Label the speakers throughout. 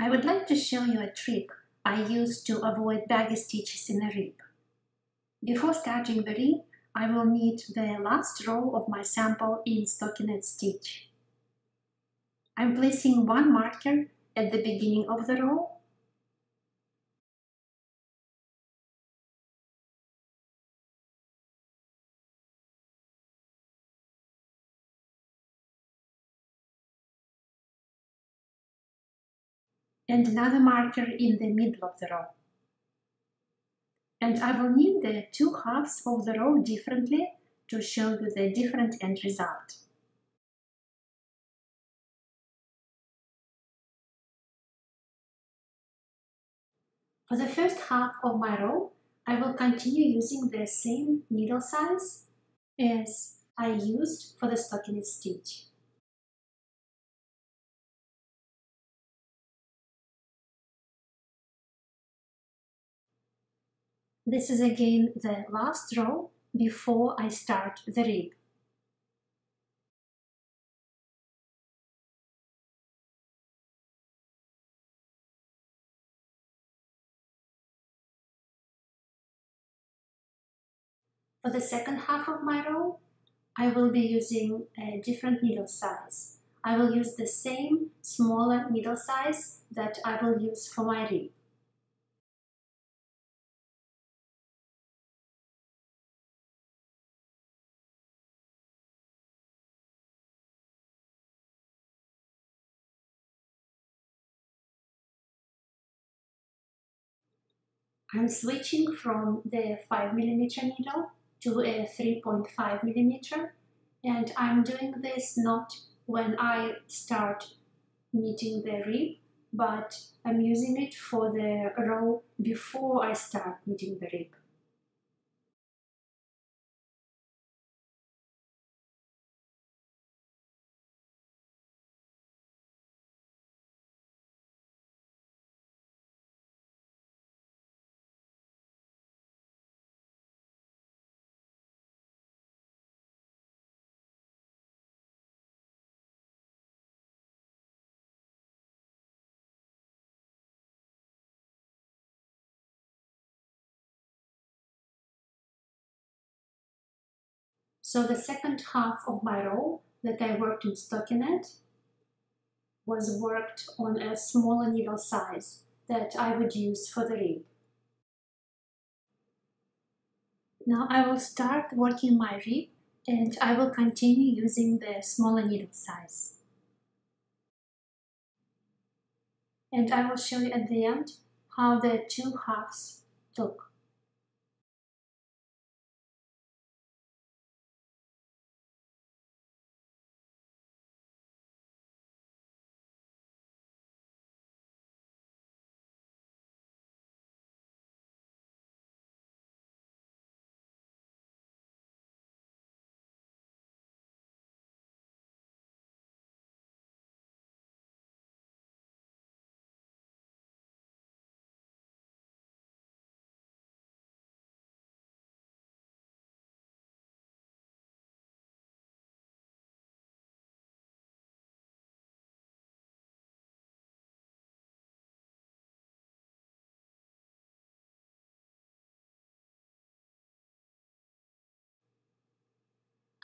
Speaker 1: I would like to show you a trick I use to avoid baggy stitches in a rib. Before starting the rib, I will knit the last row of my sample in stockinette stitch. I'm placing one marker at the beginning of the row, and another marker in the middle of the row. And I will knit the two halves of the row differently to show you the different end result. For the first half of my row, I will continue using the same needle size as I used for the stockinette stitch. This is again the last row before I start the rib. For the second half of my row, I will be using a different needle size. I will use the same smaller needle size that I will use for my rib. I'm switching from the 5mm needle to a 3.5mm, and I'm doing this not when I start knitting the rib, but I'm using it for the row before I start knitting the rib. So the second half of my row that I worked in stockinette was worked on a smaller needle size that I would use for the rib. Now I will start working my rib, and I will continue using the smaller needle size. And I will show you at the end how the two halves look.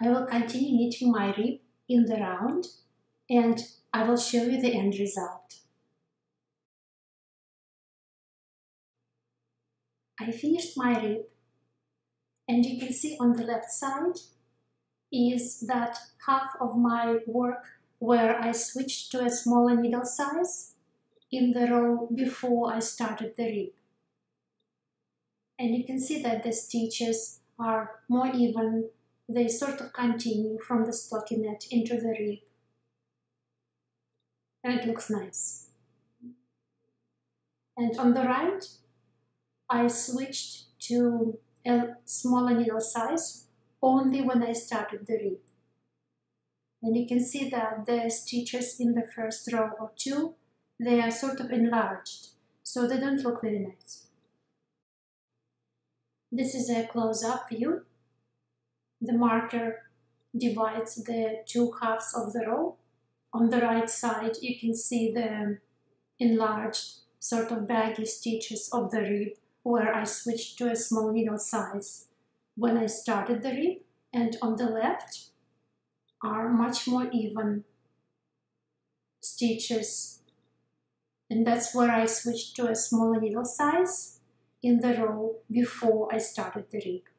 Speaker 1: I will continue knitting my rib in the round, and I will show you the end result. I finished my rib, and you can see on the left side is that half of my work where I switched to a smaller needle size in the row before I started the rib. And you can see that the stitches are more even. They sort of continue from the stockinette into the rib, and it looks nice. And on the right, I switched to a smaller needle size only when I started the rib. And you can see that the stitches in the first row or two, they are sort of enlarged, so they don't look very nice. This is a close-up view. The marker divides the two halves of the row. On the right side, you can see the enlarged sort of baggy stitches of the rib where I switched to a small needle size when I started the rib, and on the left are much more even stitches, and that's where I switched to a smaller needle size in the row before I started the rib.